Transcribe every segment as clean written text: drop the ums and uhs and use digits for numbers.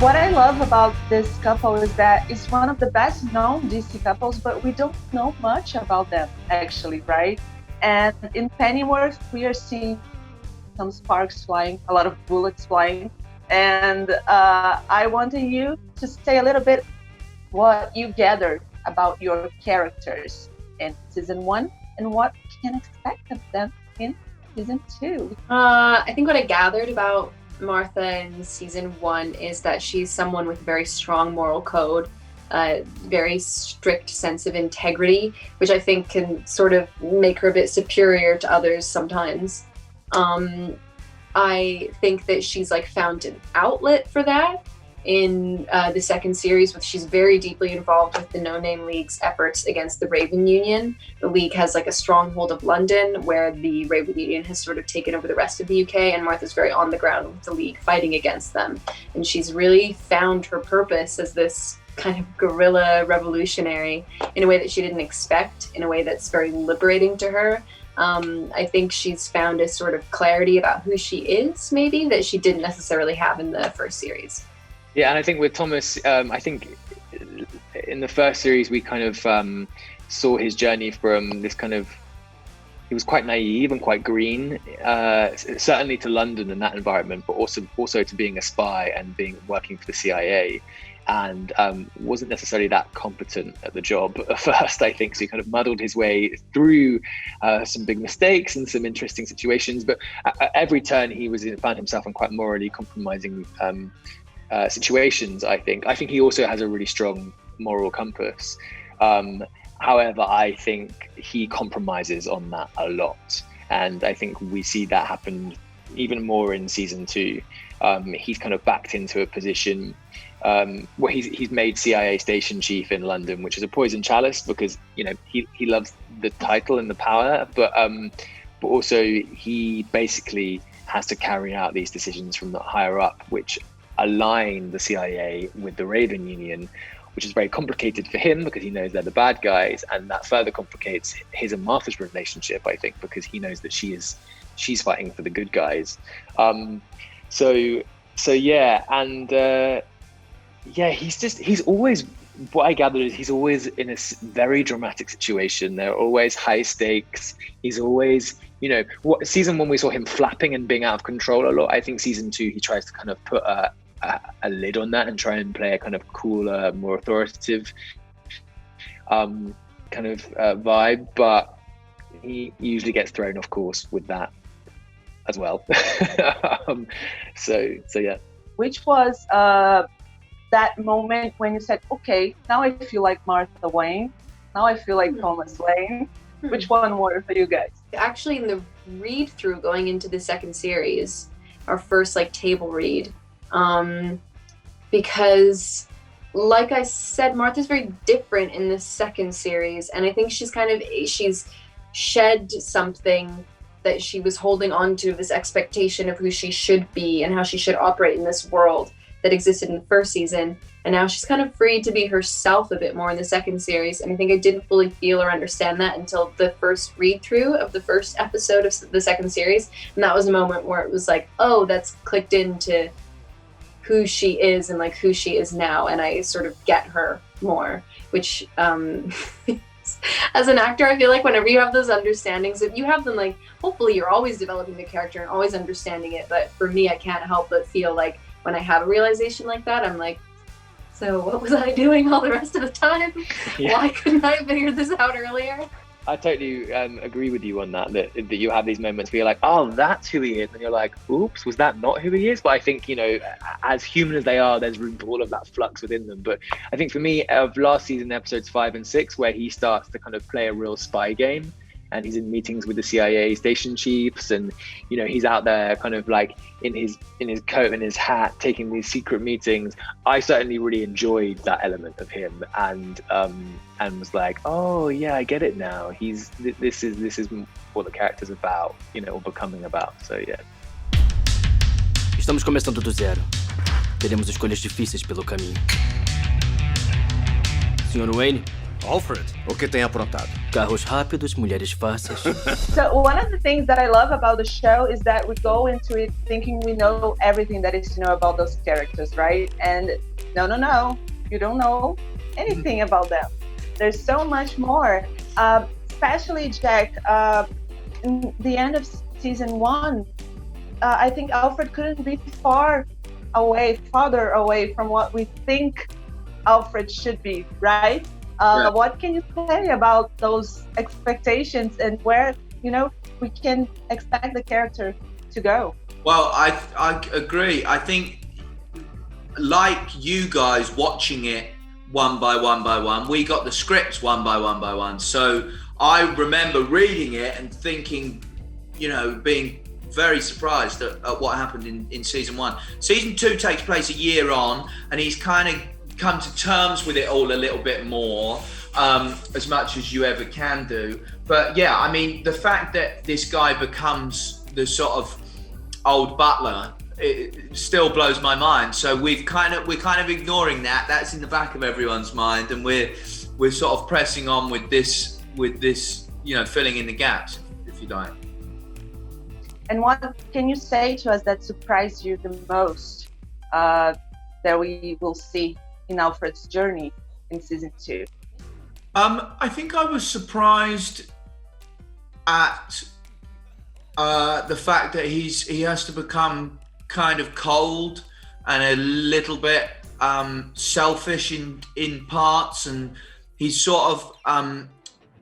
What I love about this couple is that it's one of the best known DC couples, but we don't know much about them actually, right? And in Pennyworth, we are seeing some sparks flying, a lot of bullets flying. And I wanted you to say a little bit what you gathered about your characters in season 1 and what we can expect of them in season 2. I think what I gathered about Martha in season 1 is that she's someone with a very strong moral code, very strict sense of integrity, which I think can sort of make her a bit superior to others sometimes. I think that she's like found an outlet for that in the second series, which she's very deeply involved with the No Name League's efforts against the Raven Union. The League has like a stronghold of London, where the Raven Union has sort of taken over the rest of the UK, and Martha's very on the ground with the League fighting against them. And she's really found her purpose as this kind of guerrilla revolutionary in a way that she didn't expect, in a way that's very liberating to her. I think she's found a sort of clarity about who she is, maybe, that she didn't necessarily have in the first series. Yeah, and I think with Thomas, I think in the first series we kind of saw his journey from this kind of, he was quite naive and quite green, certainly to London and that environment, but also to being a spy and working for the CIA, and wasn't necessarily that competent at the job at first, I think. So he kind of muddled his way through some big mistakes and some interesting situations, but at every turn he found himself in quite morally compromising situations. I think he also has a really strong moral compass. However, I think he compromises on that a lot, and I think we see that happen even more in season 2. He's kind of backed into a position where he's made CIA station chief in London, which is a poison chalice, because he loves the title and the power, but also he basically has to carry out these decisions from the higher up, which align the CIA with the Raven Union, which is very complicated for him because he knows they're the bad guys, and that further complicates his and Martha's relationship, I think, because he knows that she's fighting for the good guys. So yeah, and he's always, what I gathered is he's always in a very dramatic situation. There are always high stakes. He's always, season 1 we saw him flapping and being out of control a lot. I think season 2 he tries to kind of put a lid on that and try and play a kind of cooler, more authoritative kind of vibe, but he usually gets thrown off course with that as well. So yeah. Which was that moment when you said, okay, now I feel like Martha Wayne, now I feel like Thomas Wayne? Which one more for you guys? Actually, in the read through going into the second series, our first like table read, because like I said, Martha's very different in the second series, and I think she's shed something that she was holding on to, this expectation of who she should be and how she should operate in this world that existed in the first season, and now she's kind of free to be herself a bit more in the second series. And I think I didn't fully feel or understand that until the first read through of the first episode of the second series, and that was a moment where it was like, oh, that's clicked into who she is and like who she is now, and I sort of get her more, which as an actor, I feel like whenever you have those understandings, if you have them, like, hopefully you're always developing the character and always understanding it, but for me, I can't help but feel like when I have a realization like that, I'm like, so what was I doing all the rest of the time? Yeah. Why couldn't I have figured this out earlier? I totally agree with you on that you have these moments where you're like, oh, that's who he is, and you're like, oops, was that not who he is? But I think, as human as they are, there's room for all of that flux within them. But I think for me, of last season episodes 5 and 6, where he starts to kind of play a real spy game, and he's in meetings with the CIA station chiefs, and he's out there kind of like in his coat and his hat taking these secret meetings. I certainly really enjoyed that element of him, and was like, oh yeah, I get it now. This is what the character's about, or becoming about. So yeah. Estamos começando do zero. Teremos escolhas difíceis pelo caminho. Sr. Wayne, Alfred, o que tem aprontado? Carros rápidos, mulheres fáceis. So one of the things that I love about the show is that we go into it thinking we know everything that is to know about those characters, right? And no, you don't know anything about them. There's so much more. Especially Jack, in the end of season 1, I think Alfred couldn't be farther away from what we think Alfred should be, right? What can you say about those expectations and where, we can expect the character to go? Well, I agree. I think, like you guys watching it one by one, we got the scripts one by one. So I remember reading it and thinking, being very surprised at what happened in season 1. Season 2 takes place a year on, and he's kind of come to terms with it all a little bit more, as much as you ever can do. But yeah, I mean, the fact that this guy becomes the sort of old butler, it still blows my mind. So we're kind of ignoring that. That's in the back of everyone's mind, and we're sort of pressing on with this, filling in the gaps, if you like. And what can you say to us that surprised you the most that we will see in Alfred's journey in season 2? I think I was surprised at the fact that he has to become kind of cold and a little bit selfish in parts, and he's sort of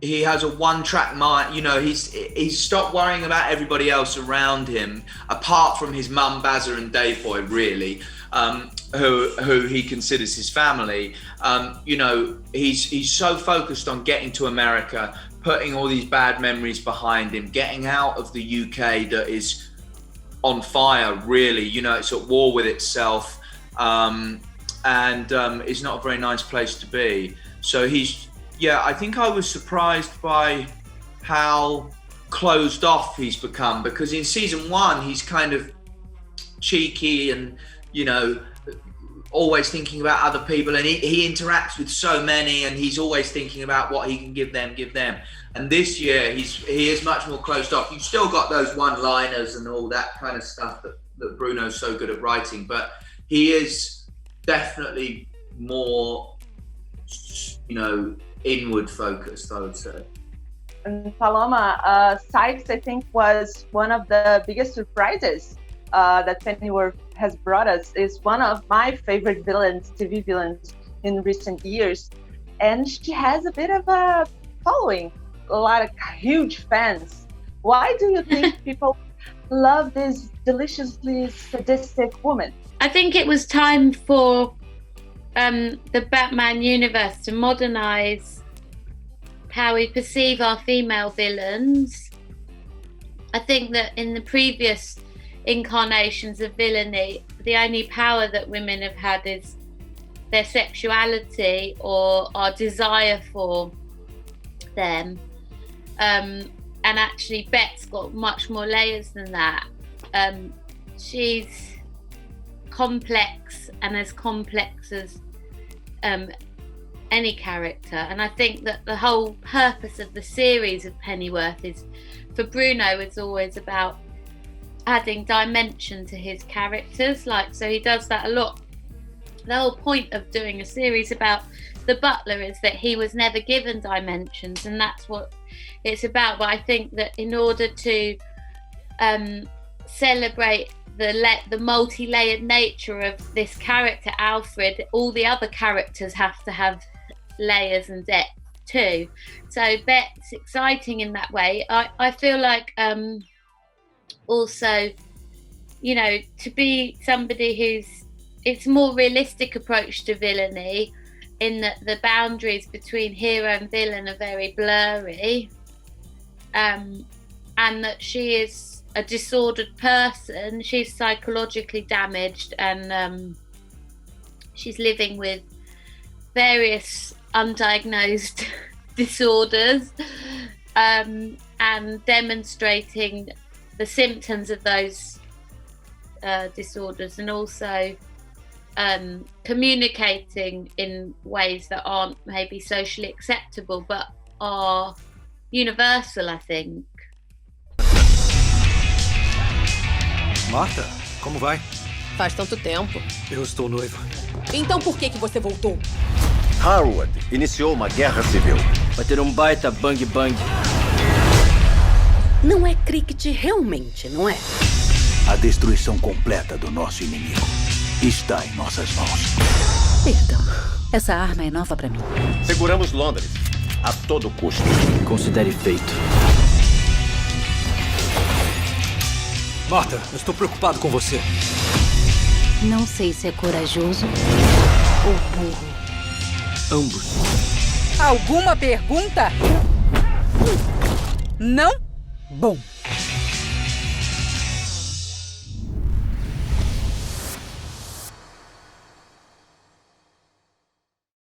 he has a one-track mind. He's stopped worrying about everybody else around him, apart from his mum, Bazza, and Dave Boy, really, who he considers his family. He's so focused on getting to America, putting all these bad memories behind him, getting out of the UK that is on fire, really. It's at war with itself, and it's not a very nice place to be. So I think I was surprised by how closed off he's become, because in season 1 he's kind of cheeky and always thinking about other people, and he interacts with so many, and he's always thinking about what he can give them. And this year he is much more closed off. You've still got those one-liners and all that kind of stuff that Bruno's so good at writing, but he is definitely more inward focused, I would say. And Paloma, Sykes, I think, was one of the biggest surprises that Pennyworth has brought us. Is one of my favorite TV villains in recent years, and she has a bit of a following, a lot of huge fans. Why do you think people love this deliciously sadistic woman? I think it was time for the Batman universe to modernize how we perceive our female villains. I think that in the previous incarnations of villainy, the only power that women have had is their sexuality or our desire for them. And actually Bet's got much more layers than that. She's complex, and as complex as any character. And I think that the whole purpose of the series of Pennyworth is, for Bruno, it's always about adding dimension to his characters. So he does that a lot. The whole point of doing a series about the butler is that he was never given dimensions, and that's what it's about. But I think that in order to celebrate the multi-layered nature of this character, Alfred, all the other characters have to have layers and depth too. So Bet's exciting in that way. I feel like also, to be somebody it's a more realistic approach to villainy, in that the boundaries between hero and villain are very blurry, and that she is a disordered person. She's psychologically damaged, and she's living with various undiagnosed disorders, and demonstrating the symptoms of those disorders, and also communicating in ways that aren't maybe socially acceptable, but are universal, I think. Marta, como vai? Faz tanto tempo. Eu estou noivo. Então por que você voltou? Harwood iniciou uma guerra civil. Vai ter um baita bang-bang. Não é cricket realmente, não é? A destruição completa do nosso inimigo está em nossas mãos. Perdão. Essa arma é nova pra mim. Seguramos Londres a todo custo. Considere feito. Marta, eu estou preocupado com você. Não sei se é corajoso ou burro. Ambos. Alguma pergunta? Não? Bom.